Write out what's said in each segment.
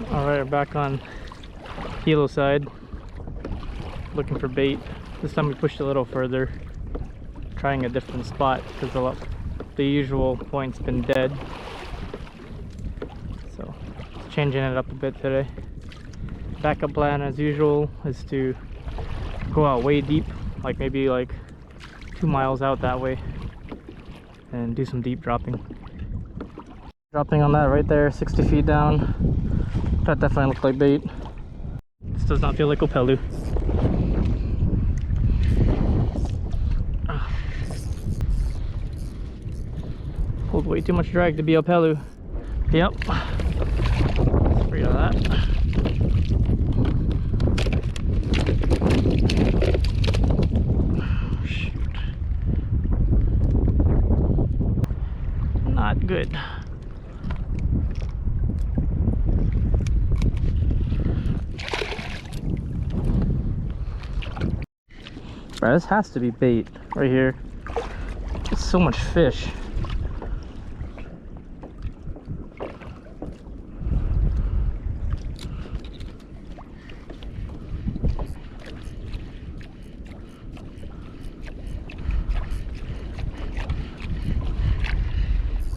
Alright, we're back on Hilo side, looking for bait. This time we pushed a little further, trying a different spot because the usual point's been dead. So, changing it up a bit today. Backup plan as usual is to go out way deep, like maybe like 2 miles out that way, and do some deep dropping. Dropping on that right there, 60 feet down. That definitely looked like bait. This does not feel like opelu. Pulled way too much drag to be opelu. Yep. Let's free of that. Shoot. Not good. Bro, this has to be bait right here. It's so much fish.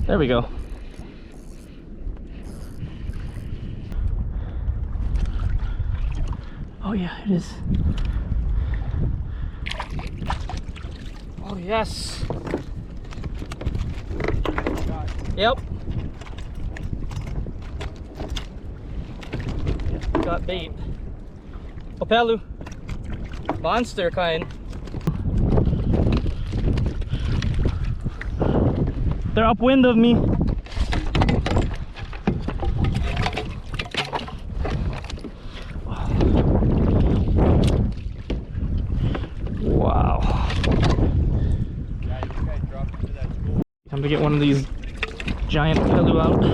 There we go. Oh yeah, it is. Oh yes. Yep. Got bait. Opelu. Monster kind. They're upwind of me. Wow. Time to get one of these giant opelu out.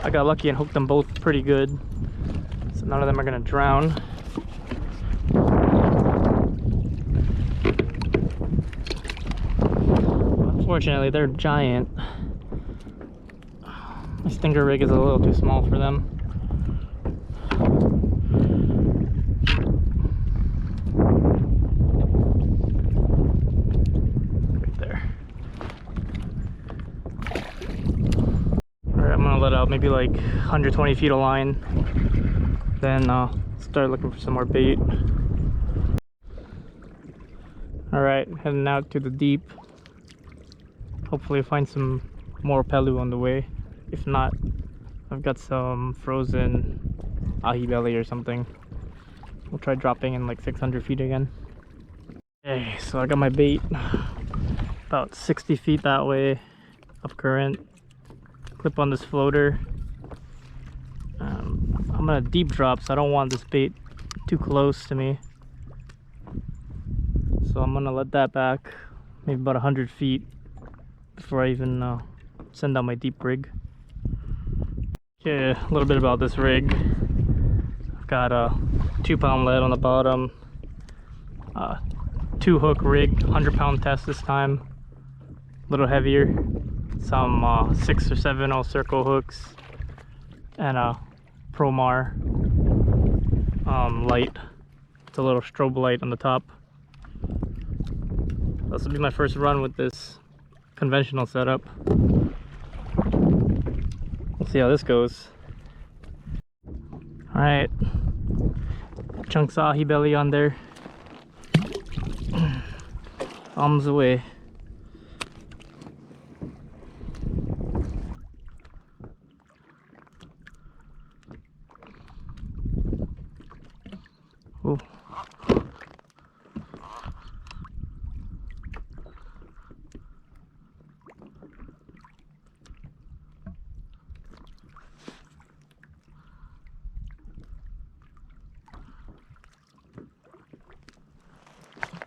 I got lucky and hooked them both pretty good, so none of them are gonna drown. Unfortunately, they're giant. My stinger rig is a little too small for them. Right there. Alright, I'm gonna let out maybe like 120 feet of line. Then start looking for some more bait. Alright, heading out to the deep. Hopefully find some more opelu on the way. If not, I've got some frozen ahi belly or something. We'll try dropping in like 600 feet again. Okay, so I got my bait about 60 feet that way, up current. Clip on this floater. I'm gonna deep drop, so I don't want this bait too close to me. So I'm gonna let that back, maybe about 100 feet. Before I even send out my deep rig. Okay, a little bit about this rig. I've got a 2-pound lead on the bottom, 2-hook rig, 100-pound test this time, a little heavier, some 6 or 7 circle hooks, and a Promar light. It's a little strobe light on the top. This will be my first run with this conventional setup. We'll see how this goes. Alright, chunks of ahi belly on there. Arms away. Ooh.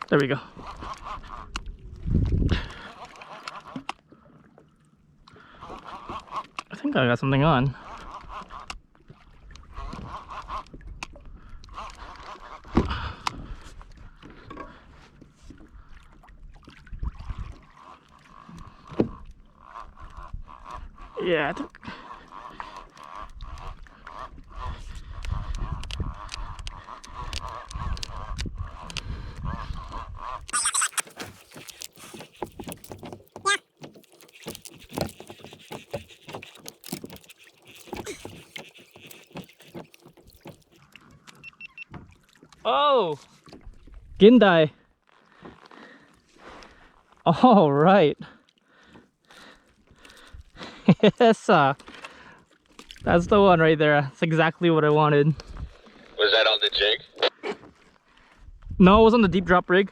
There we go. I think I got something on. Yeah, Oh, Gindai. All right. Yes, that's the one right there. That's exactly what I wanted. Was that on the jig? No, it was on the deep drop rig.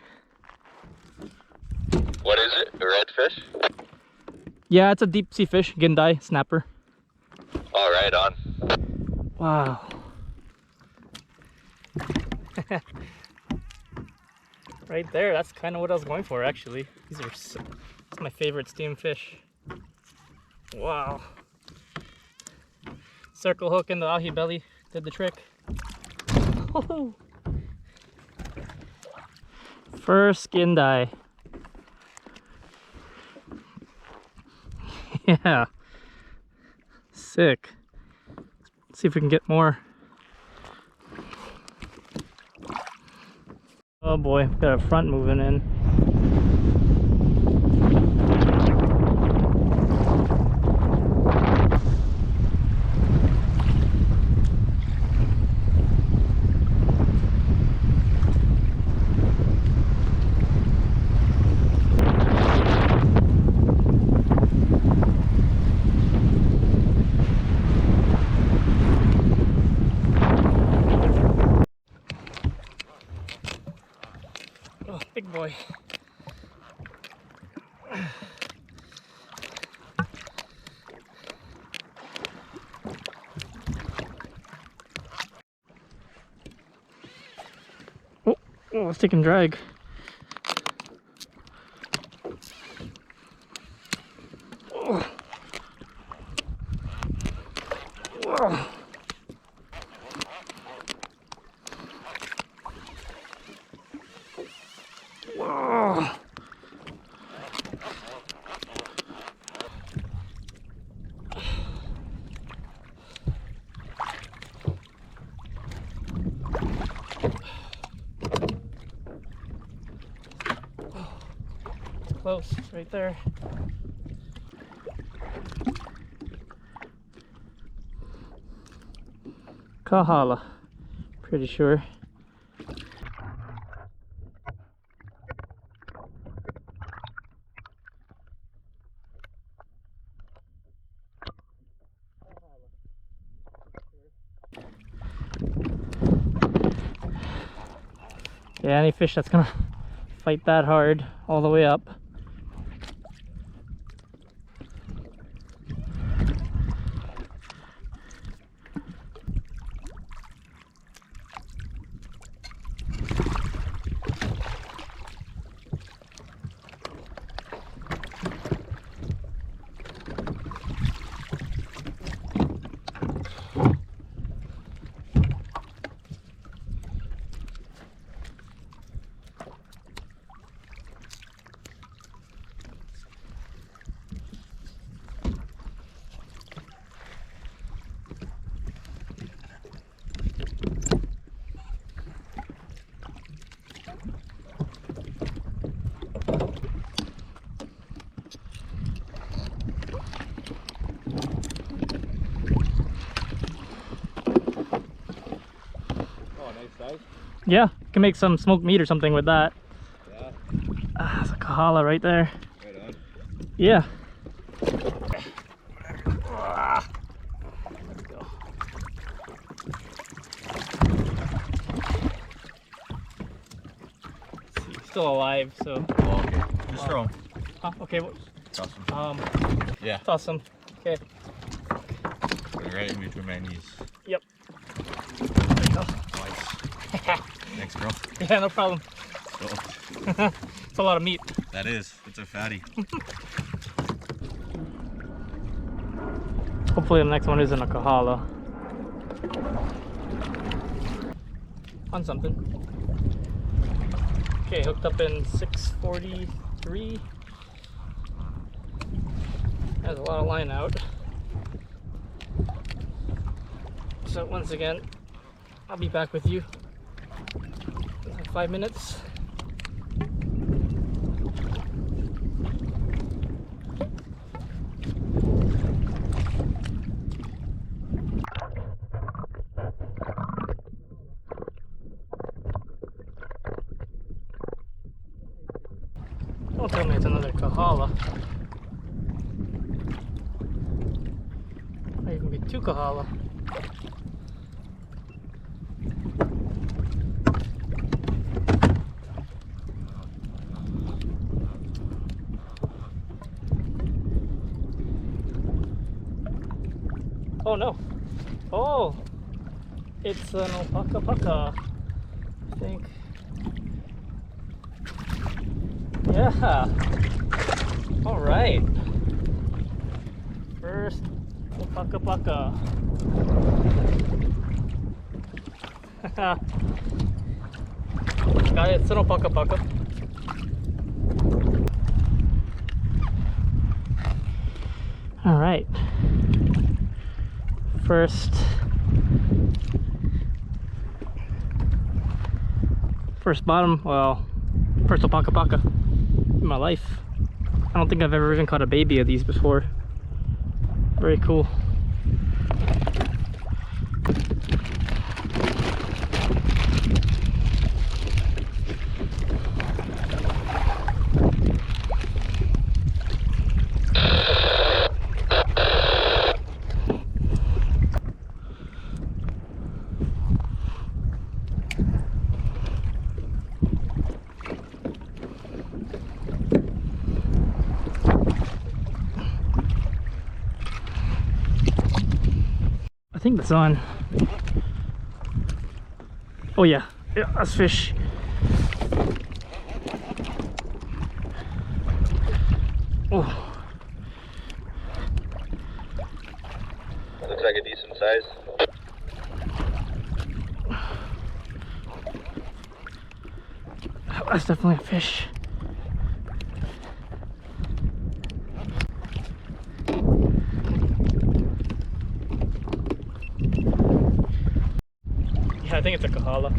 What is it? A redfish? Yeah, it's a deep sea fish, Gindai snapper. All right, on. Wow. Right there, that's kind of what I was going for actually. These are so, it's my favorite steam fish. Wow. Circle hook in the ahi belly did the trick. Oh. First Gindai. Yeah. Sick. Let's see if we can get more. Oh boy, got a front moving in. Oh, big boy. Oh, it's taking drag. Oh. Oh. Whoa. It's close, it's right there. Kahala, pretty sure. Yeah, any fish that's gonna fight that hard all the way up. Yeah, can make some smoked meat or something with that. Yeah. Ah, there's a kahala right there. Right on. Yeah. Ah. Let's go. He's still alive, so. Oh, okay. Just throw him. Okay. Toss him. Yeah. Toss him. Okay. Right in between my knees. Yep. There you go. Nice. Thanks, bro. Yeah, no problem. Oh. It's a lot of meat. That is. It's a fatty. Hopefully the next one isn't a kahala. On something. Okay, hooked up in 643. Has a lot of line out. So once again, I'll be back with you in 5 minutes. 2 kahala. Oh no. Oh, it's an Opakapaka, I think. Yeah. All right. First Opakapaka. Got it. It's an Opakapaka. All right. First bottom, well, first Opakapaka in my life. I don't think I've ever even caught a baby of these before. Very cool. I think that's on. Oh yeah, that's fish. Oh. Looks like a decent size. That's definitely a fish. Yeah, I think it's a kahala.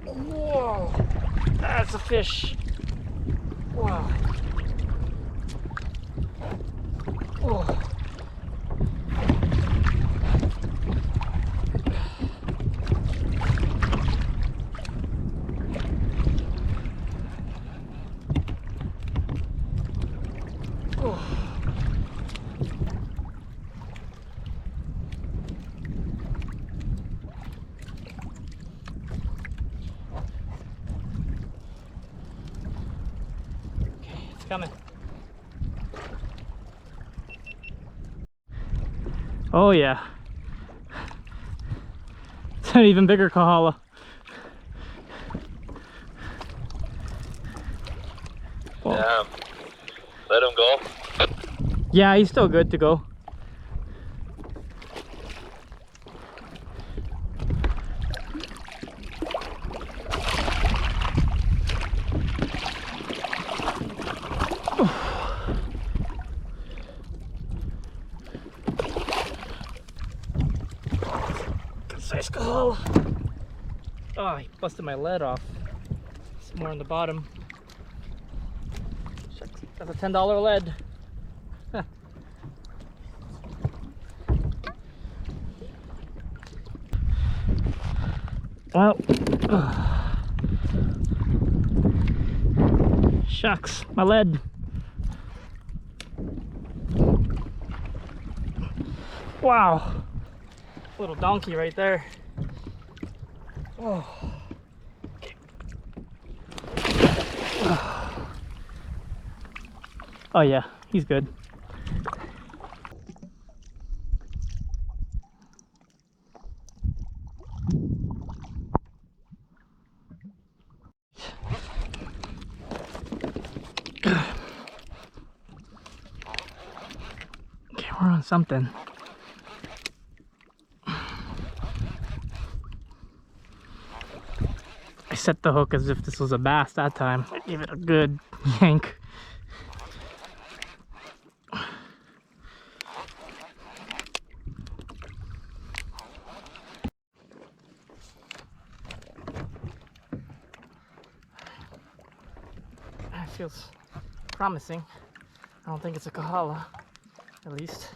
Whoa, that's a fish. Wow. Oh. Coming. Oh yeah. It's an even bigger kahala. Yeah. Let him go. Yeah, he's still good to go. Nice kahala. Oh, he busted my lead off. Some more on the bottom. That's a $10 lead. Huh. Well, shucks, my lead. Wow. Little donkey right there. Oh. Oh yeah, he's good. Okay, we're on something. I set the hook as if this was a bass that time. I gave it a good yank. That feels promising. I don't think it's a kahala, at least.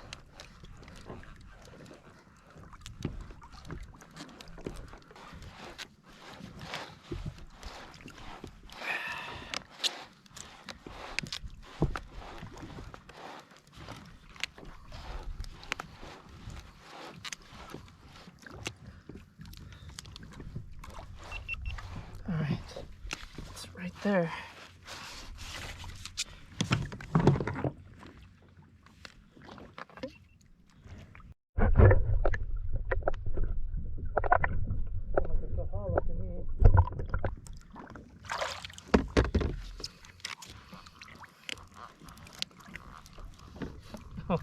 All right, it's right there.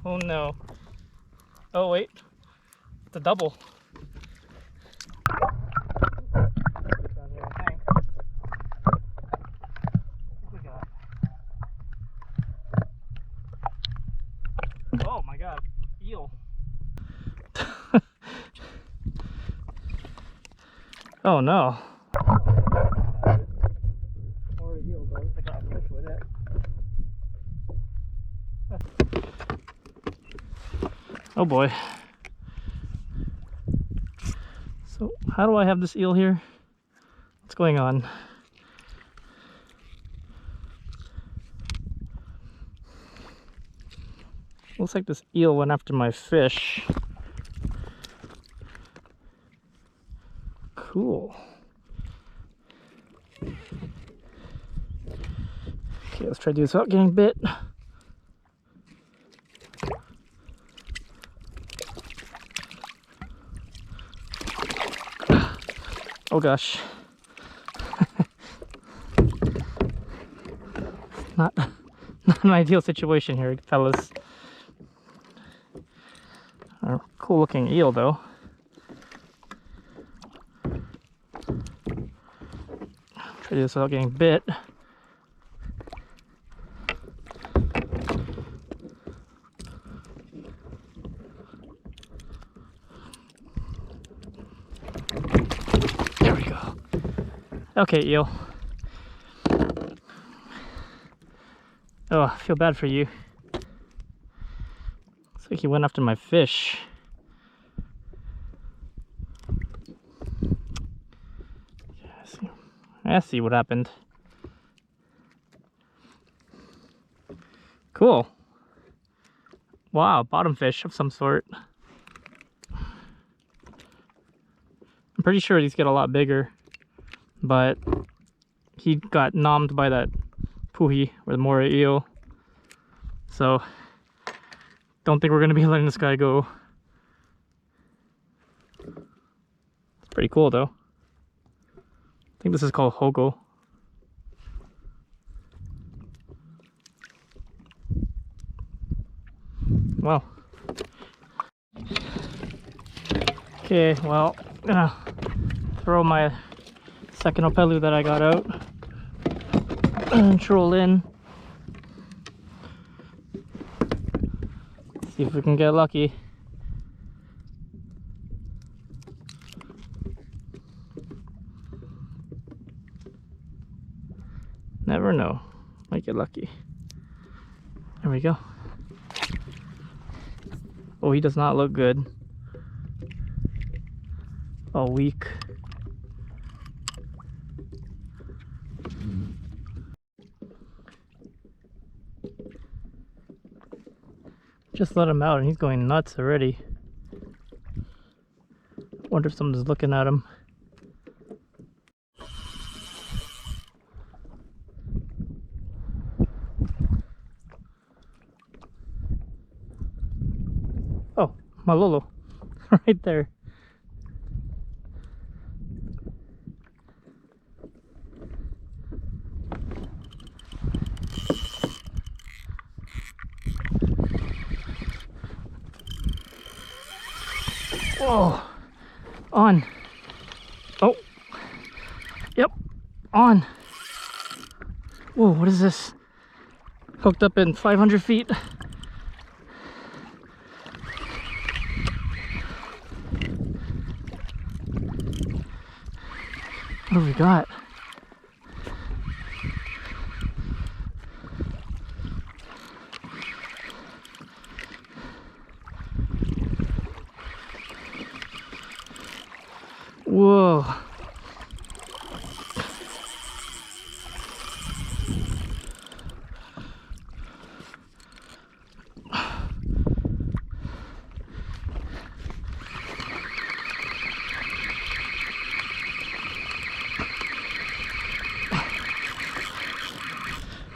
Oh no. Oh wait, it's a double. Oh my god, eel. Oh no. Or eel, though. I got a fish with it. Oh boy. So, how do I have this eel here? What's going on? Looks like this eel went after my fish. Cool. Okay, let's try to do this without getting bit. Oh gosh. not an ideal situation here, fellas. A cool looking eel though. Try to do this without getting bit. There we go. Okay, eel. Oh, I feel bad for you. Looks like he went after my fish. I see what happened. Cool. Wow, bottom fish of some sort. I'm pretty sure these get a lot bigger, but he got nommed by that puhi or the moray eel. So don't think we're gonna be letting this guy go. It's pretty cool though. I think this is called Hogo. Wow. Okay, well, I'm gonna throw my second opelu that I got out and troll in. See if we can get lucky. Never know. Might get lucky. There we go. Oh, he does not look good. Oh, weak. Just let him out and he's going nuts already. Wonder if someone's looking at him. Oh, Malolo. Right there. Oh, on. Oh, yep, on. Whoa, what is this? Hooked up in 500 feet. What do we got? Whoa.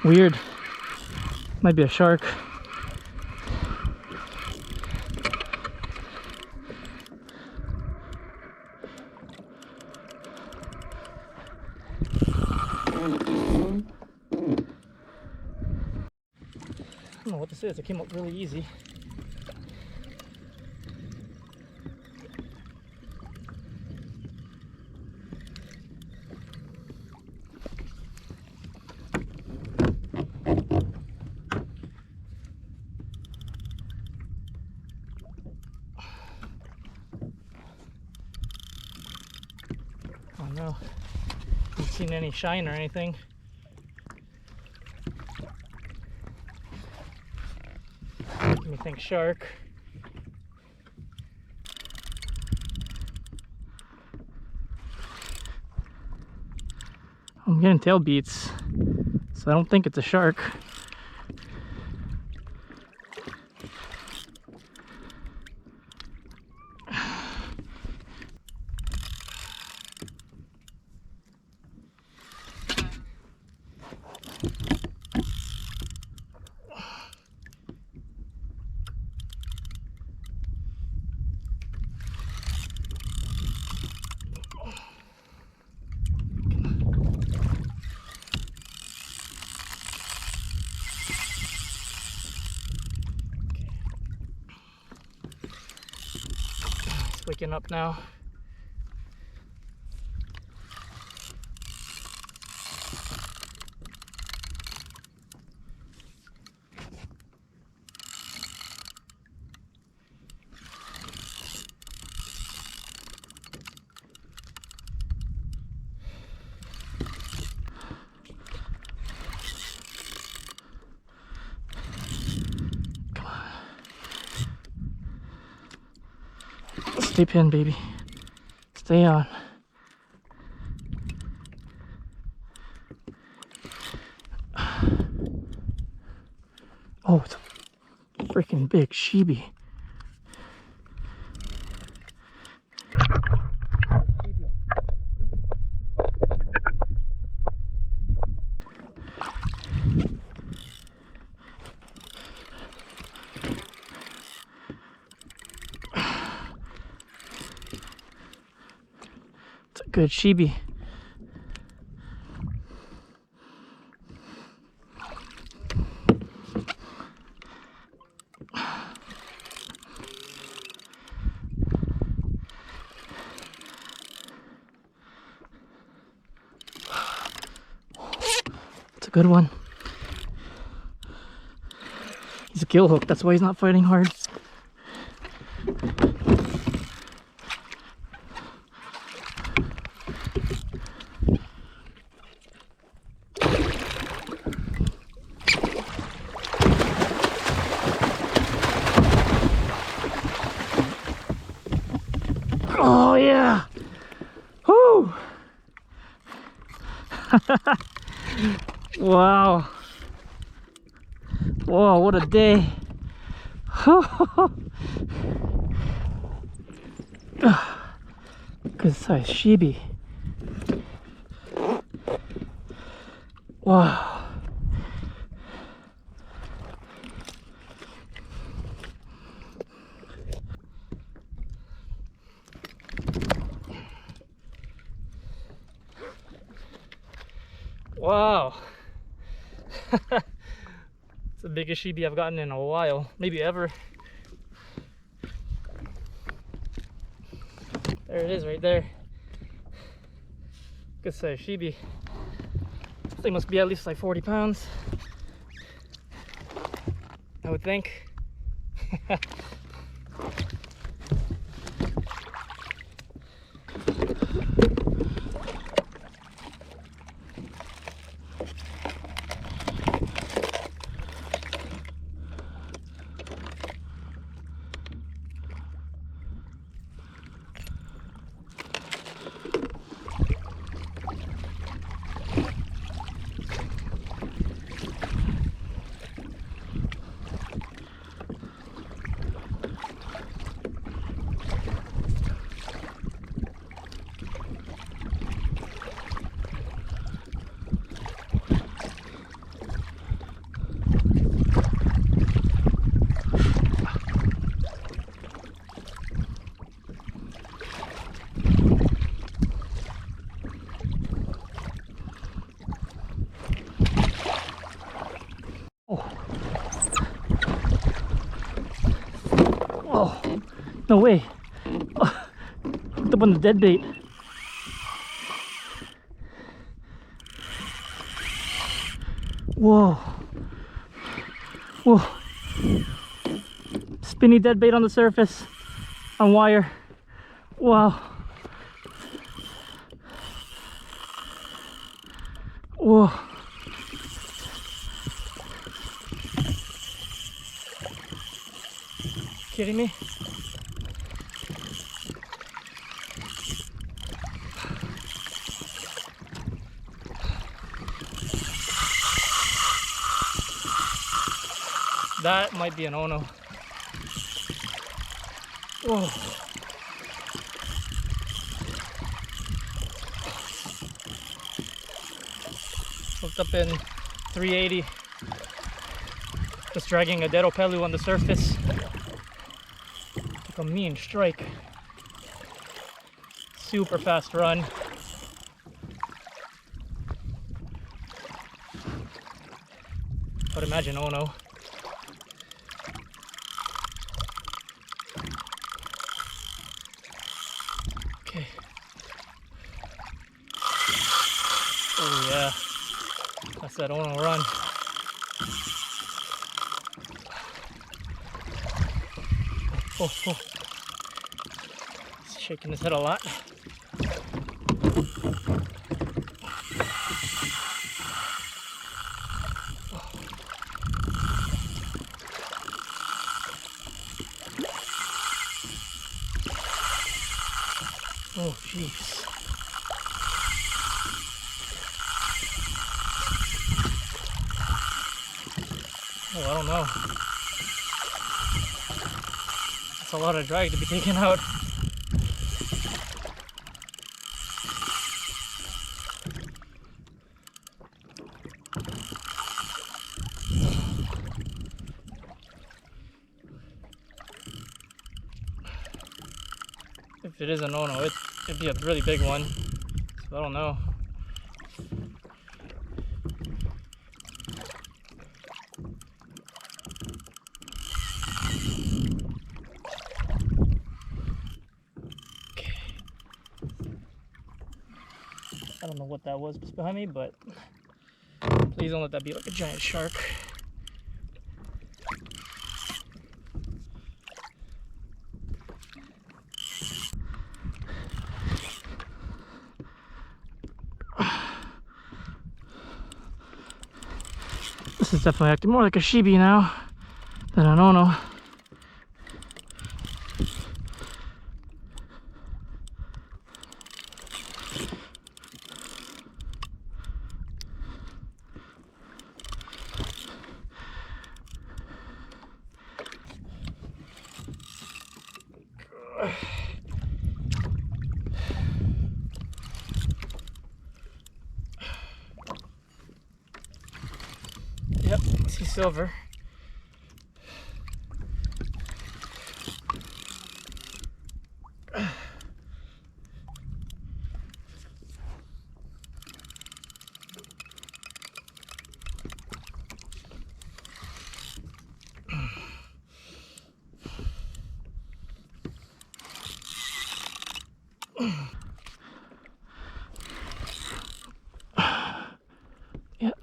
Weird. Might be a shark. I don't know what this is. It came up really easy. Oh no. Haven't seen any shine or anything. Let me think shark. I'm getting tail beats, so I don't think it's a shark. Waking up now. Stay pinned, baby. Stay on. Oh, it's a freaking big Hobie. Good Hobie. It's a good one. He's a gill hook, that's why he's not fighting hard. Oh yeah! Whoo! Wow! Whoa, what a day! Good size Hobie. Wow! Wow! It's the biggest Hobie I've gotten in a while, maybe ever. There it is right there. Good size Hobie. They must be at least like 40 pounds, I would think. Oh, no way. Oh, hooked up on the dead bait. Whoa. Whoa. Spinny dead bait on the surface on wire. Wow. Whoa. Kidding me? That might be an Ono. Whoa. Hooked up in 380. Just dragging a dead opelu on the surface. Took a mean strike. Super fast run. But imagine Ono. Okay. Oh yeah. That's that Ono run. Oh, oh. He's shaking his head a lot. Oh, jeez. Oh, I don't know. That's a lot of drag to be taken out. If it is a no-no, it'd be a really big one. So I don't know. Okay. I don't know what that was just behind me, but please don't let that be like a giant shark. This is definitely acting more like a shibi now than an ono. Yep, see silver.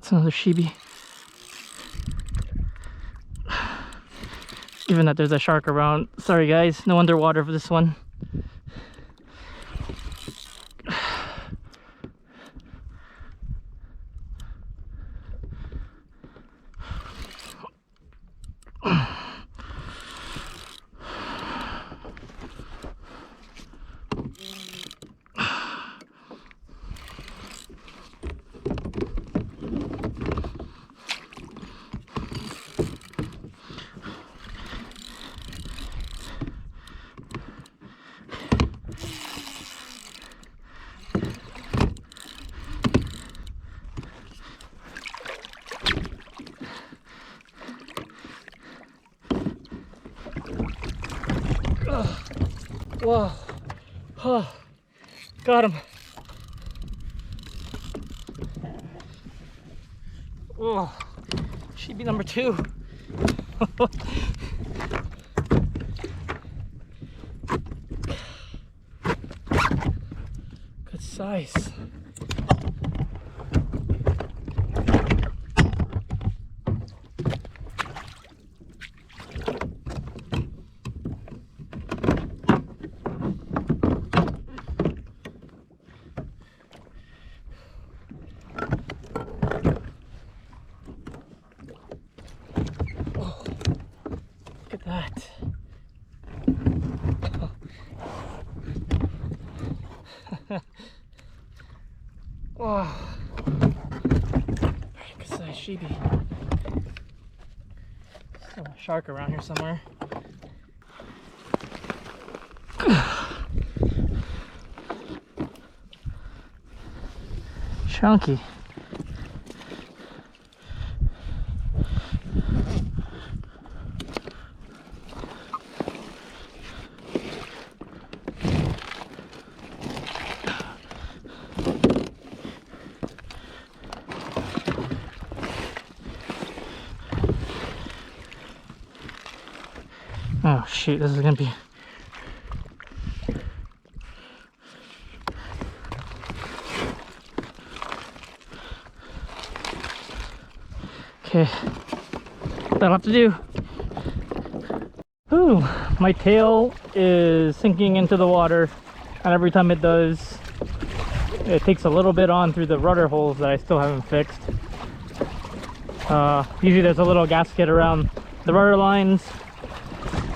It's another Shibi. Given that there's a shark around. Sorry guys, no underwater for this one. Whoa. Oh, got him. Oh, Shibi number 2. Good size. That. Wow. Very good size Shibi. Still a shark around here somewhere. Chunky. Oh shoot, this is gonna be... Okay, that'll have to do. Ooh, my tail is sinking into the water, and every time it does, it takes a little bit on through the rudder holes that I still haven't fixed. Usually there's a little gasket around the rudder lines.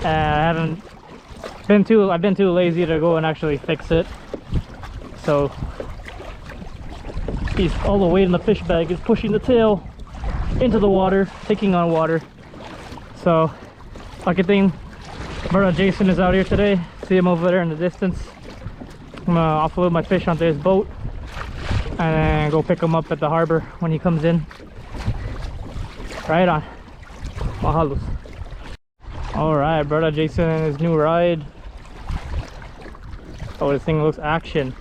I've been too lazy to go and actually fix it. So all the weight in the fish bag is pushing the tail into the water, taking on water. So lucky thing, brother Jason is out here today. See him over there in the distance. I'm gonna offload my fish onto his boat and then go pick him up at the harbor when he comes in. Right on. Mahalos. Alright, brother Jason and his new ride. Oh, this thing looks action.